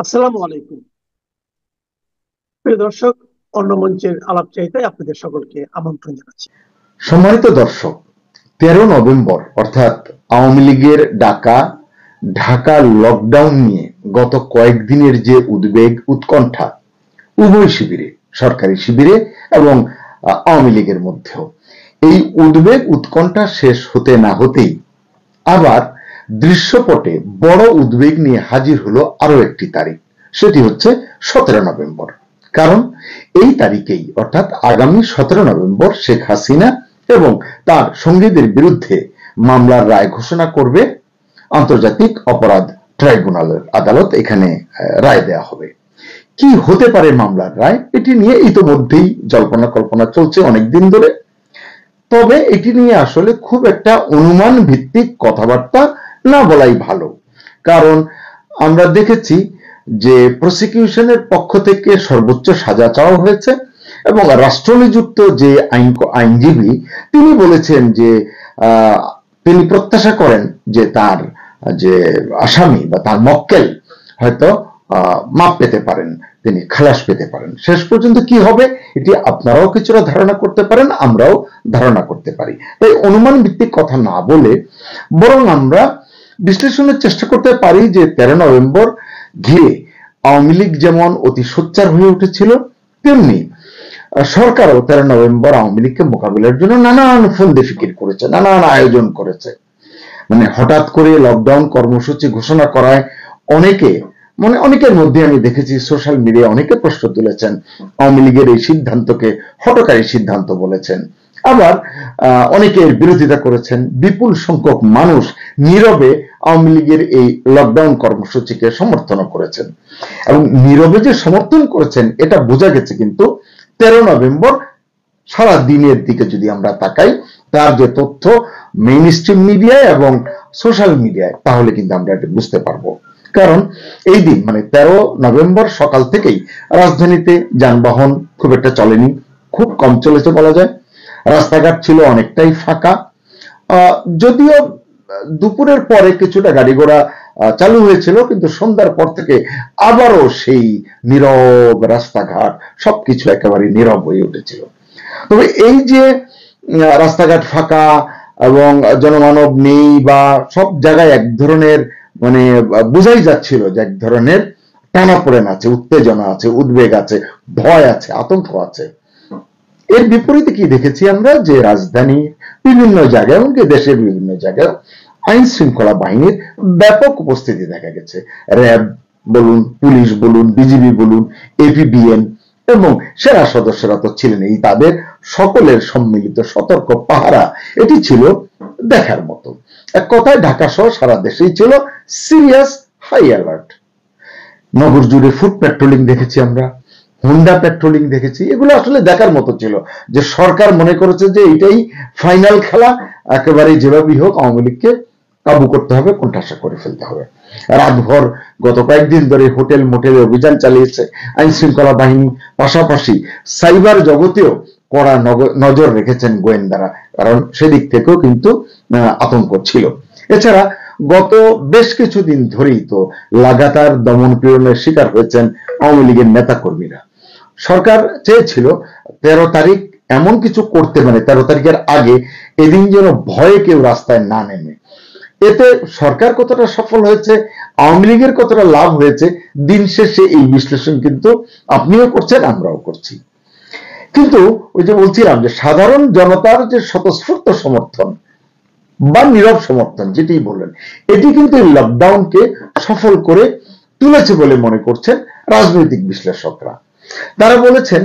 আসসালামু আলাইকুম। প্রিয় দর্শক, অন্য মঞ্চের আলাপচারিতায় আপনাদের সকলকে আমন্ত্রণ জানাচ্ছি। সম্মানিত দর্শক, 13 নভেম্বর অর্থাৎ আওয়ামী লীগের ডাকা ঢাকা লকডাউন নিয়ে গত কয়েকদিনের যে উদ্বেগ উৎকণ্ঠা উভয় শিবিরে, সরকারি শিবিরে এবং আওয়ামী লীগের মধ্যেও, এই উদ্বেগ উৎকণ্ঠা শেষ হতে না হতেই আবার দৃশ্যপটে বড় উদ্বেগ নিয়ে হাজির হলো আরো একটি তারিখ। সেটি হচ্ছে 17 নভেম্বর। কারণ এই তারিখেই অর্থাৎ আগামী 17 নভেম্বর শেখ হাসিনা এবং তার সঙ্গীদের বিরুদ্ধে মামলার রায় ঘোষণা করবে আন্তর্জাতিক অপরাধ ট্রাইব্যুনালের আদালত। এখানে রায় দেয়া হবে। কি হতে পারে মামলার রায়, এটি নিয়ে ইতোমধ্যেই জল্পনা কল্পনা চলছে অনেকদিন ধরে। তবে এটি নিয়ে আসলে খুব একটা অনুমান ভিত্তিক কথাবার্তা না বলাই ভালো। কারণ আমরা দেখেছি যে প্রসিকিউশনের পক্ষ থেকে সর্বোচ্চ সাজা চাওয়া হয়েছে এবং রাষ্ট্রনিযুক্ত যে আইনজীবী তিনি বলেছেন যে তিনি প্রত্যাশা করেন যে তার যে আসামি বা তার মক্কেল হয়তো মাপ পেতে পারেন, তিনি খালাস পেতে পারেন। শেষ পর্যন্ত কি হবে এটি আপনারাও কিছুটা ধারণা করতে পারেন, আমরাও ধারণা করতে পারি। তাই অনুমান ভিত্তিক কথা না বলে বরং আমরা বিশ্লেষণের চেষ্টা করতে পারি যে 13 নভেম্বর ঘিরে আওয়ামী লীগ যেমন অতি সোচ্চার হয়ে উঠেছিল, তেমনি সরকারও 13 নভেম্বর আওয়ামী লীগকে মোকাবিলার জন্য নানান ফন্দে ফিকির করেছে, নানান আয়োজন করেছে। মানে হঠাৎ করে লকডাউন কর্মসূচি ঘোষণা করায় অনেকের মধ্যে আমি দেখেছি সোশ্যাল মিডিয়ায় অনেকে প্রশ্ন তুলেছেন, আওয়ামী লীগের এই সিদ্ধান্তকে হঠকারী সিদ্ধান্ত বলেছেন। আবার অনেকের বিরোধিতা করেছেন। বিপুল সংখ্যক মানুষ নীরবে আওয়ামী লীগের এই লকডাউন কর্মসূচিকে সমর্থন করেছেন এবং নীরবে যে সমর্থন করেছেন এটা বোঝা গেছে। কিন্তু 13 নভেম্বর সারা দিনের দিকে যদি আমরা তাকাই, তার যে তথ্য মেইন স্ট্রিম মিডিয়ায় এবং সোশ্যাল মিডিয়ায়, তাহলে কিন্তু আমরা এটা বুঝতে পারবো। কারণ এই দিন মানে 13 নভেম্বর সকাল থেকেই রাজধানীতে যানবাহন খুব একটা চলেনি, খুব কম চলেছে বলা যায়। রাস্তাঘাট ছিল অনেকটাই ফাঁকা। যদিও দুপুরের পরে কিছুটা গাড়ি ঘোড়া চালু হয়েছিল, কিন্তু সন্ধ্যার পর থেকে আবারও সেই নীরব রাস্তাঘাট, সবকিছু একেবারে নীরব হয়ে উঠেছিল। তবে এই যে রাস্তাঘাট ফাঁকা এবং জনমানব নেই বা সব জায়গায় এক ধরনের মানে বোঝাই যাচ্ছিল যে এক ধরনের টানাপোড়েন আছে, উত্তেজনা আছে, উদ্বেগ আছে, ভয় আছে, আতঙ্ক আছে। এর বিপরীতে কি দেখেছি আমরা, যে রাজধানীর বিভিন্ন জায়গায় এমনকি দেশের বিভিন্ন জায়গায় আইন শৃঙ্খলা বাহিনীর ব্যাপক উপস্থিতি দেখা গেছে। র্যাব বলুন, পুলিশ বলুন, বিজিবি বলুন, এপিবিএন এবং সেনা সদস্যরা তো ছিলেনই। তাদের সকলের সম্মিলিত সতর্ক পাহারা এটি ছিল দেখার মতো। এক কথায় ঢাকা সহ সারা দেশেই ছিল সিরিয়াস হাই অ্যালার্ট। নগর জুড়ে ফুট পেট্রোলিং দেখেছি আমরা, হুন্ডা পেট্রোলিং দেখেছি। এগুলো আসলে দেখার মতো ছিল যে সরকার মনে করেছে যে এটাই ফাইনাল খেলা, একেবারে যেভাবেই হোক আওয়ামী লীগকে কাবু করতে হবে, কোণঠাসা করে ফেলতে হবে। রাতভর গত কয়েকদিন ধরে হোটেল মোটেলে অভিযান চালিয়েছে আইন শৃঙ্খলা বাহিনী। পাশাপাশি সাইবার জগতেও কড়া নজর রেখেছেন গোয়েন্দারা, কারণ সেদিক থেকেও কিন্তু আতঙ্ক ছিল। এছাড়া গত বেশ কিছুদিন ধরেই তো লাগাতার দমন পীড়নের শিকার হয়েছেন আওয়ামী লীগের নেতা কর্মীরা। সরকার চেয়েছিল 13 তারিখ এমন কিছু করতে, মানে 13 তারিখের আগে এদিন যেন ভয়ে কেউ রাস্তায় না নেমে। এতে সরকার কতটা সফল হয়েছে, আওয়ামী লীগের কতটা লাভ হয়েছে, দিন শেষে এই বিশ্লেষণ কিন্তু আপনিও করছেন, আমরাও করছি। কিন্তু ওই যে বলছিলাম যে সাধারণ জনতার যে স্বতঃস্ফূর্ত সমর্থন বা নীরব সমর্থন যেটি বললেন, এটি কিন্তু এই লকডাউনকে সফল করে তুলেছে বলে মনে করছেন রাজনৈতিক বিশ্লেষকরা। তারা বলেছেন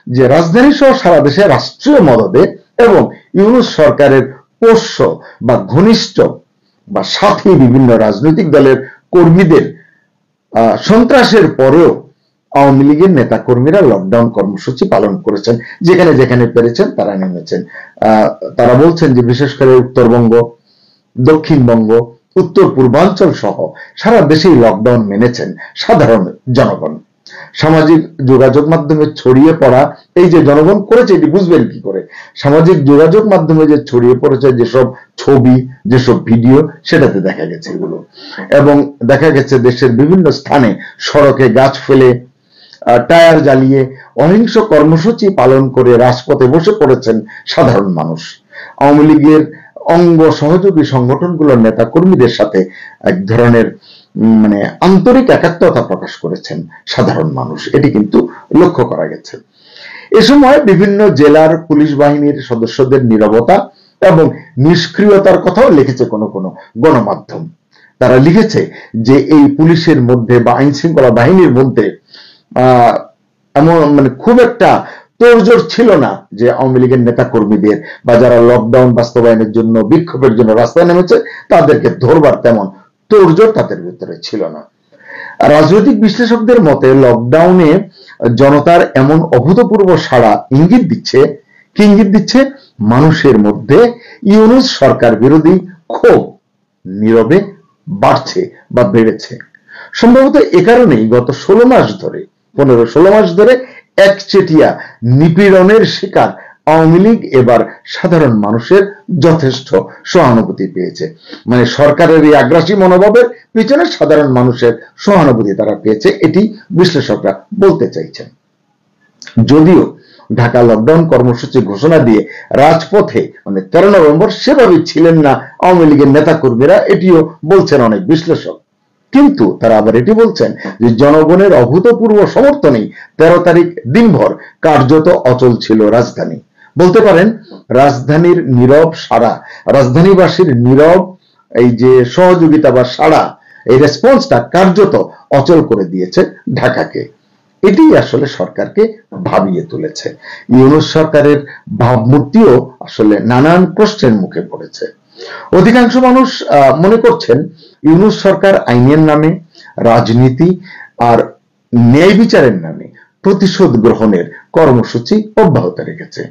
যে রাজধানী সহ সারা দেশে রাষ্ট্রীয় মদদে এবং ইউনূস সরকারের পোষ্য বা ঘনিষ্ঠ বা সাথী বিভিন্ন রাজনৈতিক দলের কর্মীদের সন্ত্রাসের পরেও আওয়ামী লীগের নেতা কর্মীরা লকডাউন কর্মসূচি পালন করেছেন, যেখানে যেখানে পেরেছেন তারা নেমেছেন। তারা বলছেন যে বিশেষ করে উত্তরবঙ্গ, দক্ষিণবঙ্গ, উত্তর পূর্বাঞ্চল সহ সারা দেশেই লকডাউন মেনেছেন সাধারণ জনগণ। সামাজিক যোগাযোগ মাধ্যমে ছড়িয়ে পড়া, এই যে জনগণ করেছে এটি বুঝবেন কি করে, সামাজিক যোগাযোগ মাধ্যমে যে ছড়িয়ে পড়েছে যেসব ছবি, যেসব ভিডিও, সেটাতে দেখা গেছে এগুলো। এবং দেখা গেছে দেশের বিভিন্ন স্থানে সড়কে গাছ ফেলে, টায়ার জ্বালিয়ে অহিংস কর্মসূচি পালন করে রাজপথে বসে পড়েছেন সাধারণ মানুষ। আওয়ামী লীগের অঙ্গ সহযোগী সংগঠনগুলোর নেতা কর্মীদের সাথে এক ধরনের আন্তরিক একাত্মতা প্রকাশ করেছেন সাধারণ মানুষ, এটি কিন্তু লক্ষ্য করা গেছে। এ সময় বিভিন্ন জেলার পুলিশ বাহিনীর সদস্যদের নীরবতা এবং নিষ্ক্রিয়তার কথাও লিখেছে কোনো কোনো গণমাধ্যম। তারা লিখেছে যে এই পুলিশের মধ্যে বা আইন শৃঙ্খলা বাহিনীর মধ্যে এমন খুব একটা তোড়জোড় ছিল না যে আওয়ামী লীগের নেতা কর্মীদের বা যারা লকডাউন বাস্তবায়নের জন্য বিক্ষোভের জন্য রাস্তায় নেমেছে তাদেরকে ধরবার তেমন তোড়জোড় তাদের ভিতরে ছিল না। রাজনৈতিক বিশ্লেষকদের মতে লকডাউনে জনতার এমন অভূতপূর্ব সাড়া ইঙ্গিত দিচ্ছে মানুষের মধ্যে ইউনূস সরকার বিরোধী ক্ষোভ নীরবে বাড়ছে বা বেড়েছে। সম্ভবত এ কারণেই গত 15-16 মাস ধরে একচেটিয়া নিপীড়নের শিকার আওয়ামী লীগ এবার সাধারণ মানুষের যথেষ্ট সহানুভূতি পেয়েছে। সরকারের এই আগ্রাসী মনোভাবের পিছনে সাধারণ মানুষের সহানুভূতি তারা পেয়েছে, এটি বিশ্লেষকরা বলতে চাইছেন। যদিও ঢাকা লকডাউন কর্মসূচি ঘোষণা দিয়ে রাজপথে 13 নভেম্বর সেভাবে ছিলেন না আওয়ামী লীগের নেতা কর্মীরা, এটিও বলছেন অনেক বিশ্লেষক। কিন্তু তারা আবার এটি বলছেন যে জনগণের অভূতপূর্ব সমর্থনেই 13 তারিখ দিনভর কার্যত অচল ছিল রাজধানী। বলতে পারেন রাজধানীর নীরব সাড়া, রাজধানীবাসীর নীরব এই যে সহযোগিতা বা সাড়া, এই রেসপন্সটা কার্যত অচল করে দিয়েছে ঢাকাকে। এটি আসলে সরকারকে ভাবিয়ে তুলেছে। ইউনূস সরকারের ভাবমূর্তিও আসলে নানান প্রশ্নের মুখে পড়েছে। অধিকাংশ মানুষ মনে করছেন ইউনূস সরকার আইনের নামে, রাজনীতি আর ন্যায় বিচারের নামে প্রতিশোধ গ্রহণের কর্মসূচি অব্যাহত রেখেছে।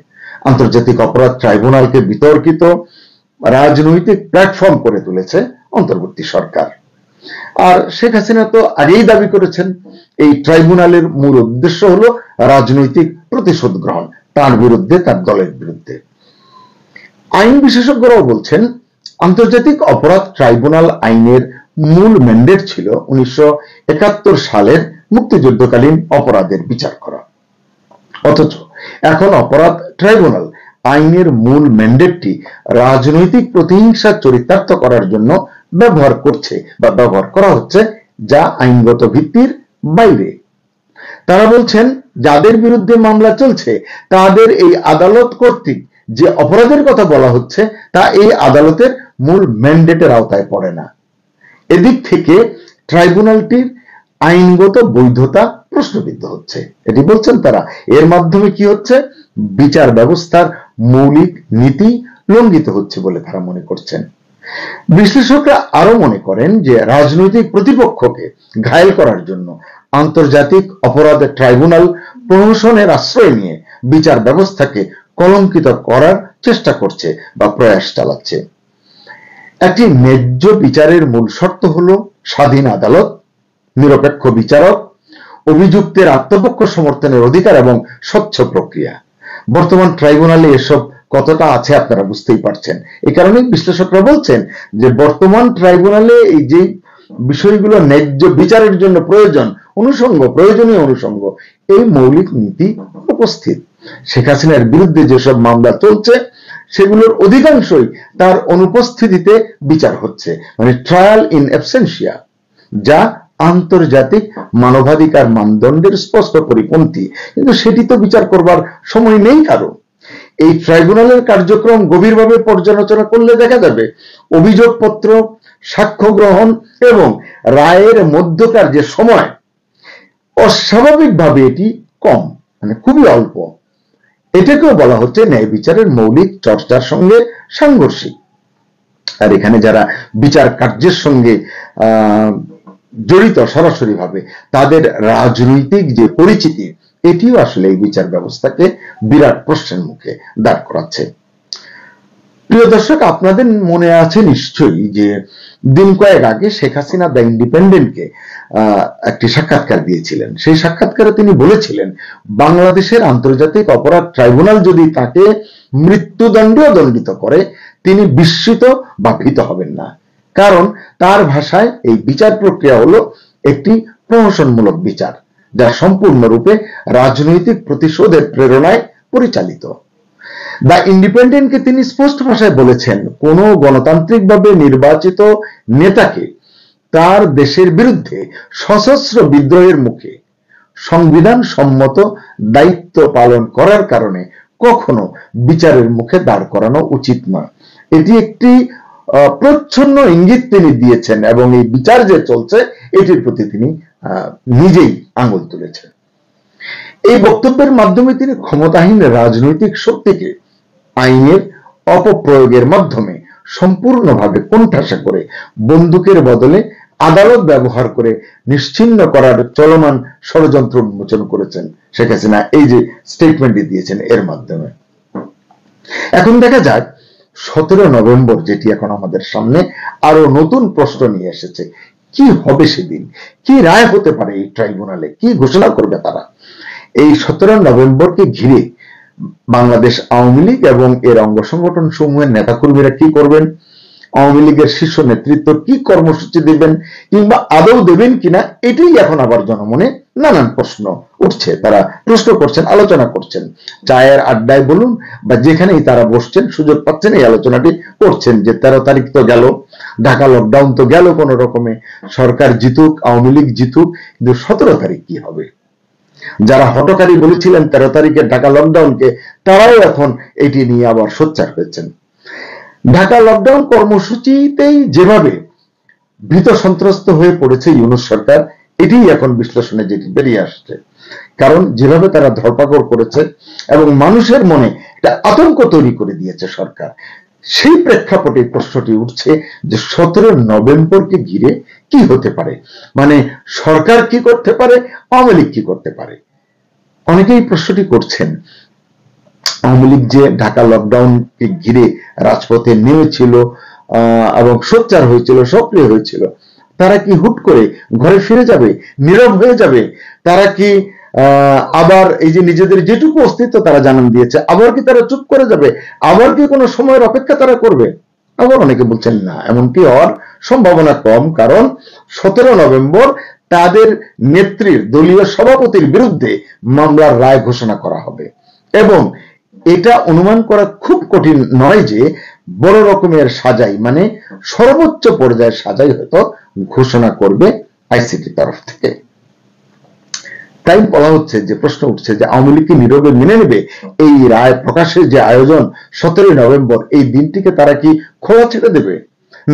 আন্তর্জাতিক অপরাধ ট্রাইব্যুনালকে বিতর্কিত রাজনৈতিক প্ল্যাটফর্ম করে তুলেছে অন্তর্বর্তী সরকার। আর শেখ হাসিনা তো আগেই দাবি করেছেন এই ট্রাইব্যুনালের মূল উদ্দেশ্য হলো রাজনৈতিক প্রতিশোধ গ্রহণ তার বিরুদ্ধে, তার দলের বিরুদ্ধে। আইন বিশেষজ্ঞরাও বলছেন আন্তর্জাতিক অপরাধ ট্রাইব্যুনাল আইনের মূল ম্যান্ডেট ছিল 1971 সালের মুক্তিযুদ্ধকালীন অপরাধের বিচার করা। অথচ এখন অপরাধ ট্রাইব্যুনাল আইনের মূল ম্যান্ডেটটি রাজনৈতিক প্রতিহিংসা চরিতার্থ করার জন্য ব্যবহার করছে বা ব্যবহার করা হচ্ছে, যা আইনগত ভিত্তির বাইরে। তারা বলছেন যাদের বিরুদ্ধে মামলা চলছে তাদের এই আদালত কর্তৃক যে অপরাধের কথা বলা হচ্ছে তা এই আদালতের মূল ম্যান্ডেটের আওতায় পড়ে না। এদিক থেকে ট্রাইব্যুনালটির আইনগত বৈধতা প্রশ্নবিদ্ধ হচ্ছে, এটি বলছেন তারা। এর মাধ্যমে কি হচ্ছে, বিচার ব্যবস্থার মৌলিক নীতি লঙ্ঘিত হচ্ছে বলে তারা মনে করছেন। বিশ্লেষকরা আরো মনে করেন যে রাজনৈতিক প্রতিপক্ষকে ঘায়েল করার জন্য আন্তর্জাতিক অপরাধ ট্রাইব্যুনাল প্রহসনের আশ্রয় নিয়ে বিচার ব্যবস্থাকে কলঙ্কিত করার চেষ্টা করছে বা প্রয়াস চালাচ্ছে। একটি ন্যায্য বিচারের মূল শর্ত হলো স্বাধীন আদালত, নিরপেক্ষ বিচারক, অভিযুক্তের আত্মপক্ষ সমর্থনের অধিকার এবং স্বচ্ছ প্রক্রিয়া। বর্তমান ট্রাইব্যুনালে এসব কতটা আছে আপনারা বুঝতেই পারছেন। এই কারণে বিশ্লেষকরা বলছেন যে বর্তমান ট্রাইব্যুনালে এই যে বিষয়গুলো ন্যায্য বিচারের জন্য প্রয়োজনীয় অনুষঙ্গ, এই মৌলিক নীতি উপস্থিত। শেখ হাসিনার বিরুদ্ধে যেসব মামলা চলছে সেগুলোর অধিকাংশই তার অনুপস্থিতিতে বিচার হচ্ছে, ট্রায়াল ইন অ্যাবসেন্সিয়া, যা আন্তর্জাতিক মানবাধিকার মানদণ্ডের স্পষ্ট পরিপন্থী। কিন্তু সেটি তো বিচার করবার সময় নেই কারো। এই ট্রাইব্যুনালের কার্যক্রম গভীরভাবে পর্যালোচনা করলে দেখা যাবে অভিযোগপত্র, সাক্ষ্য গ্রহণ এবং রায়ের মধ্যকার যে সময় অস্বাভাবিকভাবে এটি কম, খুবই অল্প। এটাকেও বলা হচ্ছে ন্যায় বিচারের মৌলিক চর্চার সঙ্গে সাংঘর্ষিক। আর এখানে যারা বিচার কার্যের সঙ্গে জড়িত সরাসরি ভাবে, তাদের রাজনৈতিক যে পরিচিতি, এটিও আসলে এই বিচার ব্যবস্থাকে বিরাট প্রশ্নের মুখে দাঁড় করাচ্ছে। প্রিয় দর্শক, আপনাদের মনে আছে নিশ্চয়ই যে দিন কয়েক আগে শেখ হাসিনা দ্য ইন্ডিপেন্ডেন্টকে একটি সাক্ষাৎকার দিয়েছিলেন। সেই সাক্ষাৎকারে তিনি বলেছিলেন বাংলাদেশের আন্তর্জাতিক অপরাধ ট্রাইব্যুনাল যদি তাকে মৃত্যুদণ্ডেও দণ্ডিত করে তিনি বিস্মিত বা ভীত হবেন না। কারণ তার ভাষায় এই বিচার প্রক্রিয়া হলো একটি প্রহসনমূলক বিচার, যা সম্পূর্ণরূপে রাজনৈতিক প্রতিশোধের প্রেরণায় পরিচালিত। দ্য ইন্ডিপেন্ডেন্টকে তিনি স্পষ্ট ভাষায় বলেছেন, কোন গণতান্ত্রিকভাবে নির্বাচিত নেতাকে তার দেশের বিরুদ্ধে সশস্ত্র বিদ্রোহের মুখে সংবিধান সম্মত দায়িত্ব পালন করার কারণে কখনো বিচারের মুখে দাঁড় করানো উচিত নয়। এটি একটি প্রচ্ছন্ন ইঙ্গিত তিনি দিয়েছেন এবং এই বিচার যে চলছে এটির প্রতি তিনি নিজেই আঙুল তুলেছেন। এই বক্তব্যের মাধ্যমে তিনি ক্ষমতাহীন রাজনৈতিক শক্তিকে আইনের অপপ্রয়োগের মাধ্যমে সম্পূর্ণভাবে কোণঠাসা করে বন্দুকের বদলে আদালত ব্যবহার করে নিশ্চিহ্ন করার চলমান ষড়যন্ত্র উন্মোচন করেছেন শেখ হাসিনা। এই যে স্টেটমেন্টটি দিয়েছেন এর মাধ্যমে। এখন দেখা যাক 17 নভেম্বর, যেটি এখন আমাদের সামনে, আরো নতুন প্রশ্ন নিয়ে এসেছে। কি হবে সেদিন? কি রায় হতে পারে এই ট্রাইব্যুনালে? কি ঘোষণা করবে তারা? এই 17 নভেম্বরকে ঘিরে বাংলাদেশ আওয়ামী লীগ এবং এর অঙ্গ সংগঠন সমূহের নেতাকর্মীরা কি করবেন? আওয়ামী লীগের শীর্ষ নেতৃত্ব কি কর্মসূচি দেবেন কিংবা আদৌ দেবেন কিনা, এটাই এখন আবার জনমনে নানান প্রশ্ন উঠছে। তারা প্রশ্ন করছেন, আলোচনা করছেন, চায়ের আড্ডায় বলুন বা যেখানেই তারা বসছেন, সুযোগ পাচ্ছেন এই আলোচনাটি করছেন যে 13 তারিখ তো গেল, ঢাকা লকডাউন তো গেল কোন রকমে, সরকার জিতুক, আওয়ামী লীগ জিতুক, কিন্তু 17 তারিখ কি হবে? যারা হটকারী বলেছিলেন 13 তারিখে ঢাকা লকডাউনকে, তারাও এখন এটি নিয়ে আবার সোচ্চার হয়েছেন। ঢাকা লকডাউন কর্মসূচিতেই যেভাবে ভীত সন্ত্রস্ত হয়ে পড়েছে ইউনূস সরকার, এটি এখন বিশ্লেষণে যেটি বেরিয়ে আসছে। কারণ যেভাবে তারা ধরপাকড় করেছে এবং মানুষের মনে একটা আতঙ্ক তৈরি করে দিয়েছে সরকার, সেই প্রেক্ষাপটে প্রশ্নটি উঠছে যে 17 নভেম্বরকে ঘিরে কি হতে পারে, মানে সরকার কি করতে পারে, আওয়ামী লীগ কি করতে পারে। অনেকেই প্রশ্নটি করছেন আওয়ামী লীগ যে ঢাকা লকডাউনকে ঘিরে রাজপথে নেমেছিল এবং সোচ্চার হয়েছিল, সক্রিয় হয়েছিল, তারা কি হুট করে ঘরে ফিরে যাবে, নীরব হয়ে যাবে? তারা কি আবার এই যে নিজেদের যেটুকু অস্তিত্ব তারা জানান দিয়েছে, আবার কি তারা চুপ করে যাবে? আবার কি কোনো সময়ের অপেক্ষা তারা করবে? আবার অনেকে বলছেন না, এমনকি হওয়ার সম্ভাবনা কম। কারণ 17 নভেম্বর তাদের নেত্রীর দলীয় সভাপতির বিরুদ্ধে মামলার রায় ঘোষণা করা হবে এবং এটা অনুমান করা খুব কঠিন নয় যে বড় রকমের সাজাই, মানে সর্বোচ্চ পর্যায়ের সাজাই হয়তো ঘোষণা করবে আইসিটির তরফ থেকে। তাই বলা হচ্ছে যে প্রশ্ন উঠছে যে আওয়ামী লীগ কি নীরবে মেনে নেবে এই রায় প্রকাশের যে আয়োজন 17 নভেম্বর, এই দিনটিকে তারা কি খোলা ছেড়ে দেবে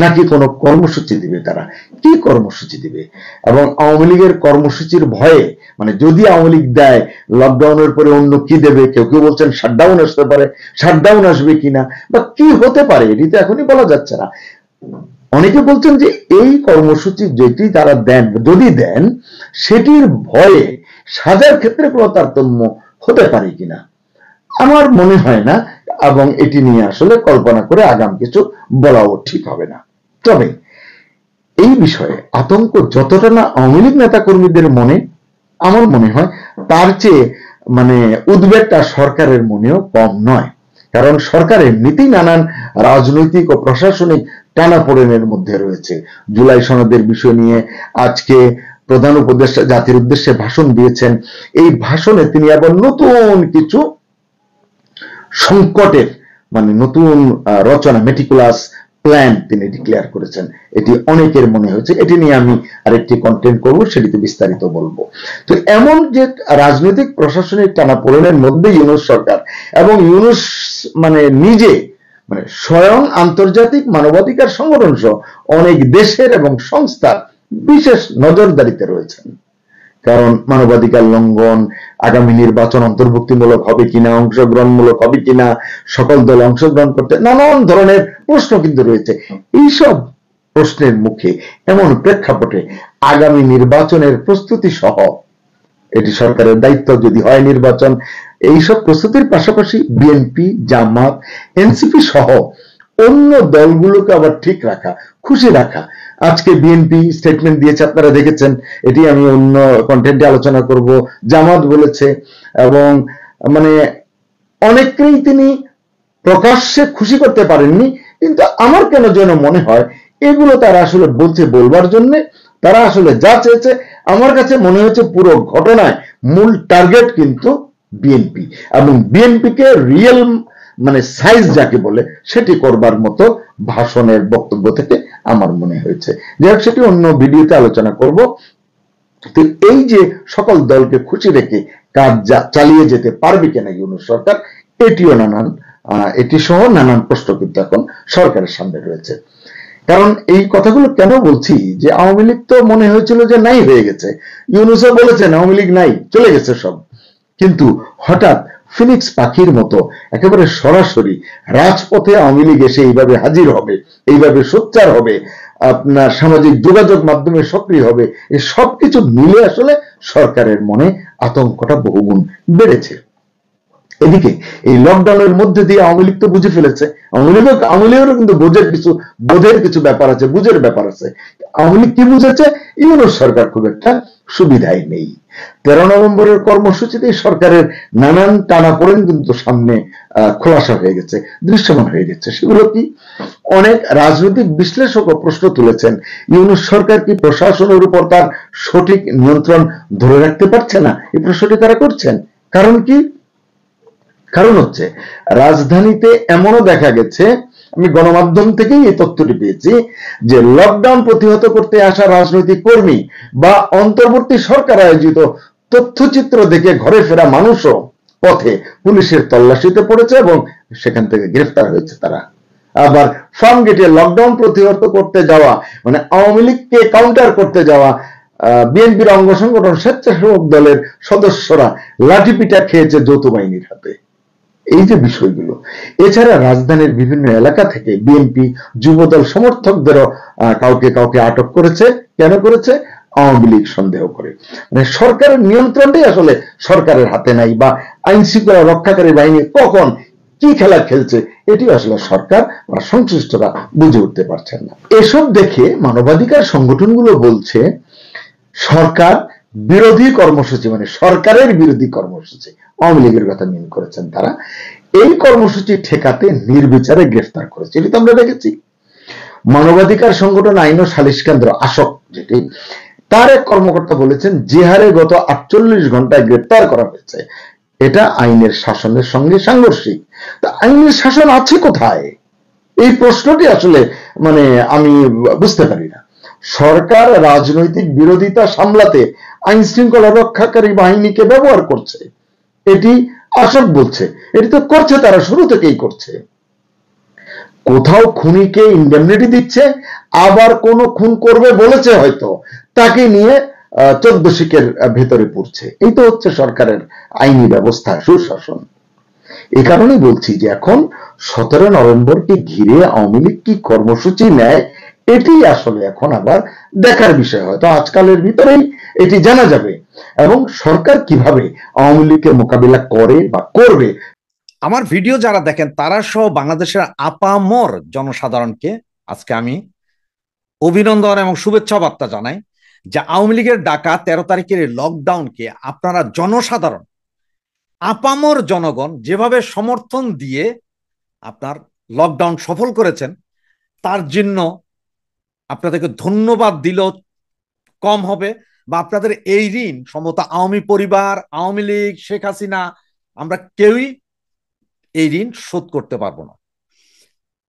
নাকি কোনো কর্মসূচি দিবে? তারা কি কর্মসূচি দিবে? এবং আওয়ামী লীগের কর্মসূচির ভয়ে, মানে যদি আওয়ামী লীগ দেয় লকডাউনের পরে অন্য কি দেবে, কেউ কেউ বলছেন শাটডাউন আসতে পারে, শাটডাউন আসবে কিনা বা কি হতে পারে এটি তো এখনই বলা যাচ্ছে না। অনেকে বলছেন যে এই কর্মসূচি যেটি তারা দেন, যদি দেন সেটির ভয়ে সাজার ক্ষেত্রে কোনো তারতম্য হতে পারে কিনা, আমার মনে হয় না, এবং এটি নিয়ে আসলে কল্পনা করে আগাম কিছু বলাও ঠিক হবে না। তবে এই বিষয়ে আতঙ্ক যতটা না আওয়ামী লীগ নেতা কর্মীদের মনে, আমার মনে হয় তার চেয়ে মানে উদ্বেগটা সরকারের মনেও কম নয়। কারণ সরকার এমনিতেই নানান রাজনৈতিক ও প্রশাসনিক টানাপোড়েনের মধ্যে রয়েছে। জুলাই সনদের বিষয় নিয়ে আজকে প্রধান উপদেষ্টা জাতির উদ্দেশ্যে ভাষণ দিয়েছেন। এই ভাষণে তিনি আবার নতুন কিছু সংকটের মানে নতুন রচনা, মেটিকুলাস প্ল্যান তিনি ডিক্লেয়ার করেছেন। এটি অনেকের মনে হয়েছে, এটি নিয়ে আমি আরেকটি কন্টেন্ট করব, সেটিতে বিস্তারিত বলবো। তো এমন যে রাজনৈতিক প্রশাসনিক টানাপোড়েনের মধ্যে ইউনূস সরকার এবং ইউনূস মানে নিজে মানে স্বয়ং আন্তর্জাতিক মানবাধিকার সংগঠন সহ অনেক দেশের এবং সংস্থার বিশেষ নজরদারিতে রয়েছেন। কারণ মানবাধিকার লঙ্ঘন, আগামী নির্বাচন অন্তর্ভুক্তিমূলক হবে কিনা, অংশগ্রহণমূলক হবে কিনা, সকল দল অংশগ্রহণ করতে, নানান ধরনের প্রশ্ন কিন্তু রয়েছে। এইসব প্রশ্নের মুখে এমন প্রেক্ষাপটে আগামী নির্বাচনের প্রস্তুতি সহ, এটি সরকারের দায়িত্ব যদি হয় নির্বাচন, এইসব প্রস্তুতির পাশাপাশি বিএনপি, জামাত, এনসিপি সহ অন্য দলগুলোকে আবার ঠিক রাখা, খুশি রাখা। আজকে বিএনপি স্টেটমেন্ট দিয়েছে, আপনারা দেখেছেন, এটি আমি অন্য কন্টেন্টে আলোচনা করব। জামাত বলেছে, এবং মানে অনেককেই তিনি প্রকাশ্যে খুশি করতে পারেননি, কিন্তু আমার কেন যেন মনে হয় এগুলো তারা আসলে বলছে বলবার জন্য। তারা আসলে যা চেয়েছে, আমার কাছে মনে হচ্ছে পুরো ঘটনায় মূল টার্গেট কিন্তু বিএনপি, এবং বিএনপিকে রিয়েল মানে সাইজ যাকে বলে সেটি করবার মতো ভাষণের বক্তব্য থেকে আমার মনে হয়েছে। যাই হোক, সেটি অন্য ভিডিওতে আলোচনা করব। তো এই যে সকল দলকে খুশি রেখে কাজ চালিয়ে যেতে পারবে কিনা ইউনূস সরকার, এটিও এটি সহ নানান প্রশ্ন কিন্তু এখন সরকারের সামনে রয়েছে। কারণ এই কথাগুলো কেন বলছি, যে আওয়ামী লীগ তো মনে হয়েছিল যে নাই হয়ে গেছে, ইউনূসও বলেছেন আওয়ামী লীগ নাই, চলে গেছে সব, কিন্তু হঠাৎ ফিনিক্স পাখির মতো একেবারে সরাসরি রাজপথে আওয়ামী লীগ এসে এইভাবে হাজির হবে, এইভাবে সোচ্চার হবে, আপনার সামাজিক যোগাযোগ মাধ্যমে সক্রিয় হবে, এই সবকিছু মিলে আসলে সরকারের মনে আতঙ্কটা বহুগুণ বেড়েছে। এদিকে এই লকডাউনের মধ্যে দিয়ে আওয়ামী লীগ তো বুঝে ফেলেছে, আওয়ামী লীগেরও কিন্তু বোধের কিছু ব্যাপার আছে, বুঝের ব্যাপার আছে। আওয়ামী লীগ কি বুঝেছে, ইউনূস সরকার খুব একটা সুবিধাই নেই। 13 নভেম্বরের কর্মসূচিতে সরকারের নানান টানাপোড়েন কিন্তু সামনে খোলাসা হয়ে গেছে, দৃশ্যমান হয়ে গেছে। সেগুলো কি? অনেক রাজনৈতিক বিশ্লেষক প্রশ্ন তুলেছেন, ইউনূস সরকার কি প্রশাসনের উপর তার সঠিক নিয়ন্ত্রণ ধরে রাখতে পারছে না? এই প্রশ্নটি তারা করছেন। কারণ কি? কারণ হচ্ছে রাজধানীতে এমনও দেখা গেছে, আমি গণমাধ্যম থেকেই এই তথ্যটি পেয়েছি, যে লকডাউন প্রতিহত করতে আসা রাজনৈতিক কর্মী বা অন্তর্বর্তী সরকার আয়োজিত তথ্যচিত্র দেখে ঘরে ফেরা মানুষও পথে পুলিশের তল্লাশিতে পড়েছে এবং সেখান থেকে গ্রেফতার হয়েছে তারা। আবার ফার্ম গেটে লকডাউন প্রতিহত করতে যাওয়া, মানে আওয়ামী লীগকে কাউন্টার করতে যাওয়া বিএনপির অঙ্গ সংগঠন স্বেচ্ছাসেবক দলের সদস্যরা লাঠিপিটা খেয়েছে যৌথ বাহিনীর হাতে। এই যে বিষয়গুলো, এছাড়া রাজধানীর বিভিন্ন এলাকা থেকে বিএনপি যুবদল সমর্থকদেরও কাউকে কাউকে আটক করেছে। কেন করেছে? আওয়ামী লীগ সন্দেহ করে। মানে সরকারের নিয়ন্ত্রণটাই আসলে সরকারের হাতে নাই, বা আইন শৃঙ্খলা রক্ষাকারী বাহিনী কখন কি খেলা খেলছে এটি আসলে সরকার বা সংশ্লিষ্টরা বুঝে উঠতে পারছেন না। এসব দেখে মানবাধিকার সংগঠনগুলো বলছে সরকার বিরোধী কর্মসূচি, মানে সরকারের বিরোধী কর্মসূচি, আওয়ামী লীগের কথা মিন করেছেন তারা, এই কর্মসূচি ঠেকাতে নির্বিচারে গ্রেফতার করেছে। এটি তো আমরা দেখেছি। মানবাধিকার সংগঠন আইন ও সালিশ কেন্দ্র আসক, যেটি, তার এক কর্মকর্তা বলেছেন যে হারে গত 48 ঘন্টায় গ্রেফতার করা হয়েছে এটা আইনের শাসনের সঙ্গে সাংঘর্ষিক। তা আইনের শাসন আছে কোথায়? এই প্রশ্নটি আসলে মানে আমি বুঝতে পারি না। সরকার রাজনৈতিক বিরোধিতা সামলাতে আইন শৃঙ্খলা রক্ষাকারী বাহিনীকে ব্যবহার করছে, এটি আসক বলছে। এটি তো করছে, তারা শুরু থেকেই করছে। কোথাও খুনিকে ইন্ডেমনিটি দিচ্ছে, আবার কোন খুন করবে বলেছে হয়তো, তাকে নিয়ে 14 শিকের ভেতরে পড়ছে। এই তো হচ্ছে সরকারের আইনি ব্যবস্থা, সুশাসন। এই কারণেই বলছি যে এখন 17 নভেম্বরকে ঘিরে আওয়ামী লীগ কি কর্মসূচি নেয় এটি আসলে এখন আবার দেখার বিষয়। হয়তো আজকালের ভিতরেই এটি জানা যাবে, এবং সরকার কিভাবে আওয়ামী লীগকে মোকাবিলা করে বা করবে। আমার ভিডিও যারা দেখেন তারা সহ বাংলাদেশের আপামর জনসাধারণকে আজকে আমি অভিনন্দন এবং শুভেচ্ছা বার্তা জানাই যে আওয়ামী লীগের ডাকা 13 তারিখের লকডাউনকে আপনারা জনসাধারণ, আপামর জনগণ যেভাবে সমর্থন দিয়ে আপনার লকডাউন সফল করেছেন, তার জন্য আপনাদেরকে ধন্যবাদ দিলেও কম হবে। বা আপনাদের এই ঋণ সম্ভবত আওয়ামী পরিবার, আওয়ামী লীগ, শেখ হাসিনা, আমরা কেউই এই ঋণ শোধ করতে পারবো না।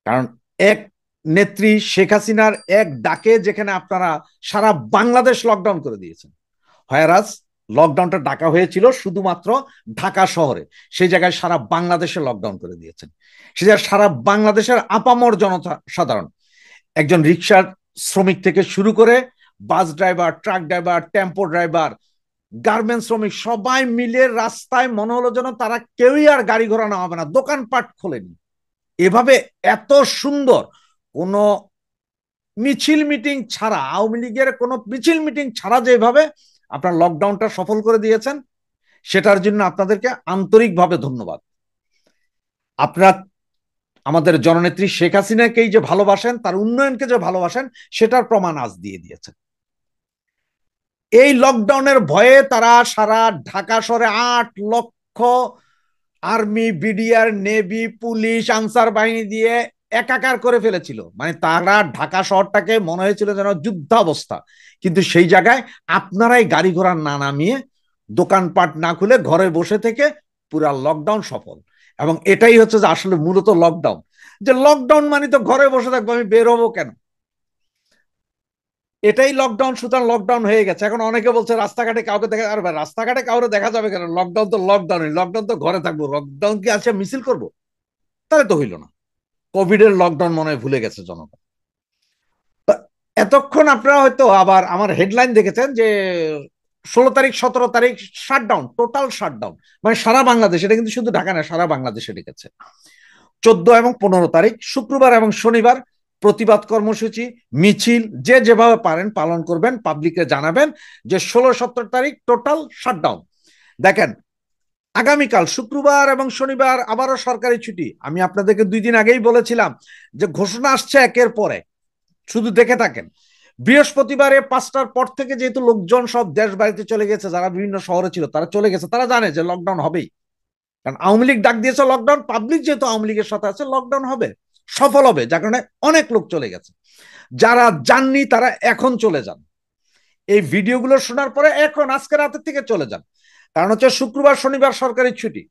কারণ এক নেত্রী শেখ হাসিনার এক ডাকে যেখানে আপনারা সারা বাংলাদেশ লকডাউন করে দিয়েছেন, হয়ারাজ লকডাউনটা ডাকা হয়েছিল শুধুমাত্র ঢাকা শহরে, সেই জায়গায় সারা বাংলাদেশে লকডাউন করে দিয়েছেন। সে জায়গায় সারা বাংলাদেশের আপামর জনসাধারণ, একজন রিক্সার শ্রমিক থেকে শুরু করে bus driver, truck driver, tempo driver, garments শ্রমিক, সবাই মিলে রাস্তায় মনে হলো যেন তারা কেউই আর গাড়ি ঘোড়া নেওয়া হবে না, দোকানপাট খোলেনি। এভাবে এত সুন্দর কোন মিছিল মিটিং ছাড়া, আওয়ামী লীগের কোন মিছিল মিটিং ছাড়া যেভাবে আপনার লকডাউনটা সফল করে দিয়েছেন, সেটার জন্য আপনাদেরকে আন্তরিকভাবে ধন্যবাদ। আপনার আমাদের জননেত্রী শেখ হাসিনাকেই যে ভালোবাসেন, তার উন্নয়নকে যে ভালোবাসেন, সেটার প্রমাণ আজ দিয়ে দিয়েছেন। এই লকডাউনের ভয়ে তারা সারা ঢাকা শহরে 8 লক্ষ army, BDR, navy, police, answer বাহিনী দিয়ে একাকার করে ফেলেছিল। মানে তারা ঢাকা শহরটাকে মনে হয়েছিল যেন যুদ্ধাবস্থা। কিন্তু সেই জায়গায় আপনারাই গাড়ি ঘোড়া না নামিয়ে, দোকানপাট না খুলে ঘরে বসে থেকে পুরা লকডাউন সফল। এবং এটাই হচ্ছে যে আসলে মূলত লকডাউন। যে লকডাউন মানে তো ঘরে বসে থাকবো, আমি বের হবো কেন? এটাই লকডাউন। সুতরাং লকডাউন হয়ে গেছে। এখন অনেকে বলছে রাস্তাঘাটে কাউকে দেখা, আর রাস্তাঘাটে কাউকে দেখা যাবে কেন? লকডাউন তো লকডাউন, লকডাউন তো ঘরে থাকবো। লকডাউন কি আছে মিছিল করব? তাহলে তো হইল না। কোভিড এর লকডাউন মনে হয় ভুলে গেছে জনগণ। এতক্ষণ আপনারা হয়তো আবার আমার হেডলাইন দেখেছেন যে 16 তারিখ 17 তারিখ শাটডাউন, টোটাল শাটডাউন, মানে সারা বাংলাদেশ। এটা কিন্তু শুধু ঢাকা না, সারা বাংলাদেশে ডেকেছে। 14 এবং 15 তারিখ শুক্রবার এবং শনিবার প্রতিবাদ কর্মসূচি, মিছিল যে যেভাবে পারেন পালন করবেন, পাবলিককে জানাবেন যে 16-17 তারিখ টোটাল শাটডাউন। দেখেন, আগামীকাল শুক্রবার এবং শনিবার আবারও সরকারি ছুটি। আমি আপনাদেরকে 2 দিন আগেই বলেছিলাম যে ঘোষণা আসছে একের পরে, শুধু দেখে থাকেন। বৃহস্পতিবারে 5টার পর থেকে যেহেতু লোকজন সব দেশ বাড়িতে চলে গেছে, যারা বিভিন্ন শহরে ছিল তারা চলে গেছে, তারা জানে যে লকডাউন হবেই। কারণ আওয়ামী লীগ ডাক দিয়েছে লকডাউন, পাবলিক যেহেতু আওয়ামী লীগের সাথে আছে, লকডাউন হবে, সফল হবে। যার কারণে অনেক লোক চলে গেছে। যারা যাননি তারা এখন চলে যান। এই ভিডিওগুলো শোনার পরে এখন আজকে রাতের থেকে চলে যান। কারণ হচ্ছে শুক্রবার শনিবার সরকারি ছুটি।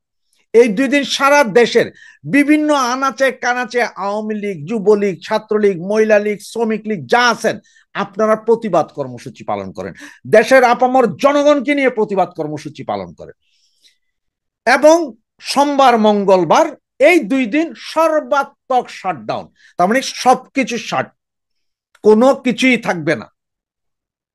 এই 2 দিন সারা দেশের বিভিন্ন আনাচে কানাচে আওয়ামী লীগ, যুবলীগ, ছাত্রলীগ, মহিলা লীগ, শ্রমিক লীগ যা আছেন, আপনারা প্রতিবাদ কর্মসূচি পালন করেন। দেশের আপামর জনগণকে নিয়ে প্রতিবাদ কর্মসূচি পালন করেন। এবং সোমবার মঙ্গলবার এই 2 দিন সর্বাত্মক শাটডাউন। তার মানে সবকিছু শাট, কোনো কিছুই থাকবে না,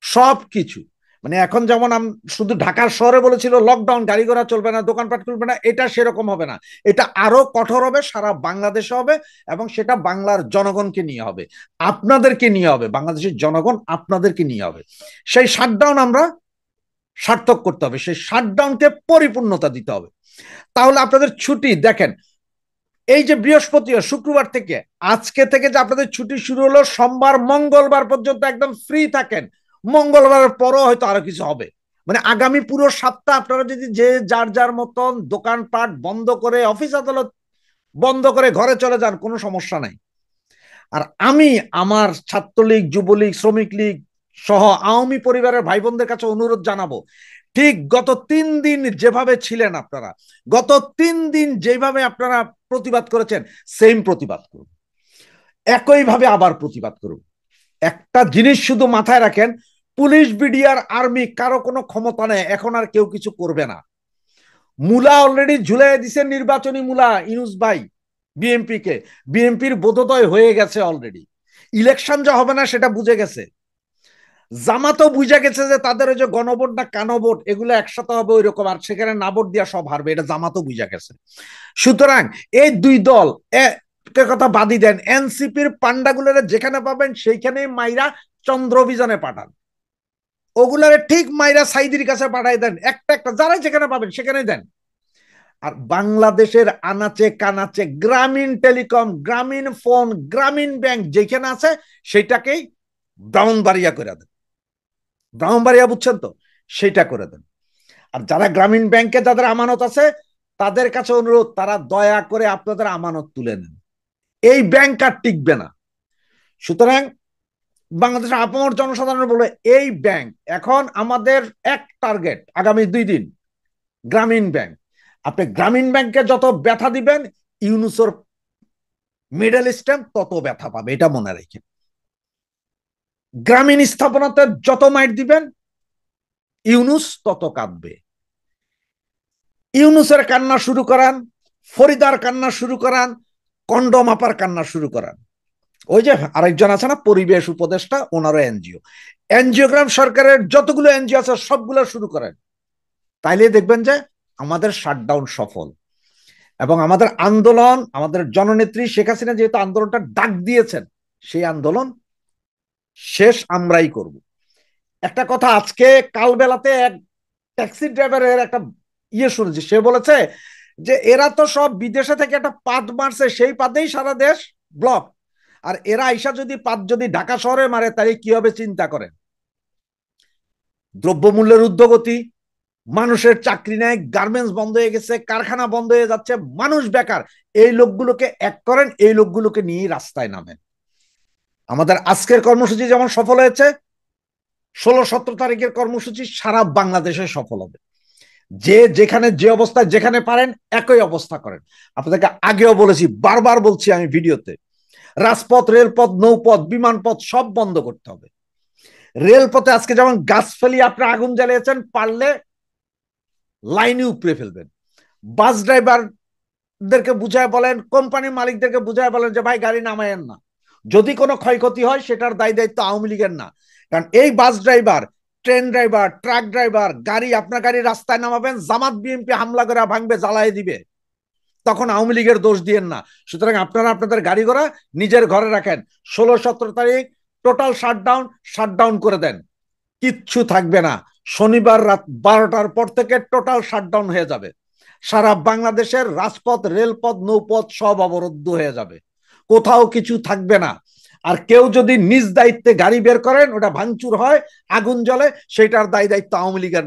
সবকিছু। মানে এখন যেমন শুধু ঢাকার শহরে বলেছিল লকডাউন, গাড়ি ঘোড়া চলবে না, দোকানপাট খুলবে না, এটা সেরকম হবে না। এটা আরো কঠোর হবে, সারা বাংলাদেশে হবে। এবং সেটা বাংলার জনগণকে নিয়ে হবে, আপনাদেরকে নিয়ে হবে, বাংলাদেশের জনগণ আপনাদেরকে নিয়ে হবে। সেই শাটডাউন আমরা সার্থক করতে হবে, সেই শাটডাউনকে পরিপূর্ণতা দিতে হবে। তাহলে আপনাদের ছুটি দেখেন, এই যে বৃহস্পতিবার শুক্রবার থেকে, আজকে থেকে যে আপনাদের ছুটি শুরু হলো, সোমবার মঙ্গলবার পর্যন্ত একদম ফ্রি থাকেন। মঙ্গলবারের পরও হয়তো আরো কিছু হবে। মানে আগামী পুরো সপ্তাহ আপনারা যদি যে যার যার মতন দোকানপাট বন্ধ করে, অফিস আদালত বন্ধ করে ঘরে চলে যান, কোনো সমস্যা নাই। আর আমি আমার ছাত্রলীগ, যুবলীগ, শ্রমিক লীগ সহ আওয়ামী পরিবারের ভাই বোনদের কাছে অনুরোধ জানাবো, ঠিক গত 3 দিন যেভাবে ছিলেন আপনারা, গত 3 দিন যেভাবে আপনারা প্রতিবাদ করেছেন, সেম প্রতিবাদ করুন, একইভাবে আবার প্রতিবাদ করুন। একটা জিনিস শুধু মাথায় রাখেন, পুলিশ, বিডিআর, আর্মি কারো কোনো ক্ষমতা নেই, এখন আর কেউ কিছু করবে না। মূলা অলরেডি ঝুলাই দিছে, নির্বাচনী মূলা ইউনুস ভাই বিএনপি কে। বিএনপির বোধোদয় হয়ে গেছে অলরেডি, ইলেকশন যা হবে না সেটা বুঝে গেছে। জামাতও বুঝে গেছে যে তাদের ওই যে গণভোট না কানভোট এগুলো একসাথে হবে ওই রকম, আর সেখানে না ভোট দিয়া সব হারবে, এটা জামাতও বুঝে গেছে। সুতরাং এই 2 দল কথা বাদই দেন, এনসিপির পান্ডাগুলোরে যেখানে পাবেন সেইখানে মাইরা চন্দ্র অভিযানে পাঠান, ওগুলারে ঠিক মাইরা সাইদির কাছে পাঠাই দেন, একটা একটা যারা যেখানে পাবেন সেখানে দেন। আর বাংলাদেশের আনাচে কানাচে গ্রামীণ টেলিকম, গ্রামীণ ফোন, গ্রামীণ ব্যাংক যেখানে আছে সেটাকেই ব্রাউনবাড়িয়া করে দেন। ব্রাহ্মণবাড়িয়া বুঝছেন তো, সেটা করে দেন। আর যারা গ্রামীণ ব্যাংকে যাদের আমানত আছে তাদের কাছে অনুরোধ, তারা দয়া করে আপনাদের আমানত তুলে নেন। এই ব্যাংক আর টিকবে না। সুতরাং বাংলাদেশের আপামর জনসাধারণ বলে, এই ব্যাংক এখন আমাদের এক টার্গেট আগামী 2 দিন, গ্রামীণ ব্যাংক। আপনি গ্রামীণ ব্যাংকে যত ব্যথা দিবেন, ইউনুসের মিডল ইস্টার্ন তত ব্যথা পাবে, এটা মনে রাখেন। গ্রামীণ স্থাপনাতে যত মাইট দিবেন, ইউনুস তত কাঁদবে। ইউনুসের কান্না শুরু করান, ফরিদার কান্না শুরু করান, কন্ডম আপার কান্না শুরু করান। ওই যে আরেকজন আছে না পরিবেশ উপদেষ্টা, ওনারও এনজিও, এনজিওগ্রাম সরকারের যতগুলো এনজিও আছে সবগুলো শুরু করেন। তাইলে দেখবেন যে আমাদের শাটডাউন সফল। এবং আমাদের আন্দোলন, আমাদের জননেত্রী শেখ হাসিনা যেহেতু আন্দোলনটা ডাক দিয়েছেন, সেই আন্দোলন শেষ আমরাই করব। একটা কথা, আজকে কাল বেলাতে এক ট্যাক্সি ড্রাইভারের একটা শুনেছি, সে বলেছে যে এরা তো সব বিদেশে থেকে একটা পাদ মারছে, সেই পাদেই সারা দেশ ব্লক, আর এরা আইসা যদি পাদ যদি ঢাকা শহরে মারে তাহলে কি হবে চিন্তা করেন। দ্রব্যমূল্যের ঊর্ধ্বগতি, মানুষের চাকরি নাই, গার্মেন্টস বন্ধ হয়ে গেছে, কারখানা বন্ধ হয়ে যাচ্ছে, মানুষ বেকার। এই লোকগুলোকে এক করেন, এই লোকগুলোকে নিয়ে রাস্তায় নামেন। আমাদের আজকের কর্মসূচি যেমন সফল হয়েছে, 16-17 তারিখের কর্মসূচি সারা বাংলাদেশে সফল হবে। যে যেখানে যে অবস্থায় যেখানে পারেন একই অবস্থা করেন। আপনাদেরকে আগেও বলেছি, বারবার বলছি আমি ভিডিওতে, রাজপথ, রেলপথ, নৌপথ, বিমানপথ সব বন্ধ করতে হবে। রেলপথে আজকে যেমন গাছ ফেলিয়ে আপনি আগুন জ্বালিয়েছেন, পারলে লাইনে উপড়ে ফেলবেন। বাস ড্রাইভারদেরকে বুঝায় বলেন, কোম্পানির মালিকদেরকে বুঝায় বলেন যে ভাই গাড়ি নামায়েন না, যদি কোনো ক্ষয়ক্ষতি হয় সেটার দায় দায়িত্ব আওয়ামী লীগের না। কারণ এই bus driver, train driver, truck driver, গাড়ি আপনার গাড়ি রাস্তায় নামাবেন, জামাত বিএনপি হামলা করে ভাঙবে, জ্বালাই দিবে, তখন আওয়ামী লীগের দোষ দিয়েন না। সুতরাং আপনারা আপনাদের গাড়ি ঘোড়া নিজের ঘরে রাখেন। 16-17 তারিখ টোটাল শাটডাউন করে দেন, কিচ্ছু থাকবে না। শনিবার রাত 12টার পর থেকে টোটাল শাটডাউন হয়ে যাবে। সারা বাংলাদেশের রাজপথ, রেলপথ, নৌপথ সব অবরুদ্ধ হয়ে যাবে, কোথাও কিছু থাকবে না। আর কেউ যদি নিজ দায়িত্বে গাড়ি বের করেন, ওটা ভাঙচুর হয়, আগুন জ্বলে, সেটার দায় দায়িত্ব আওয়ামী লীগের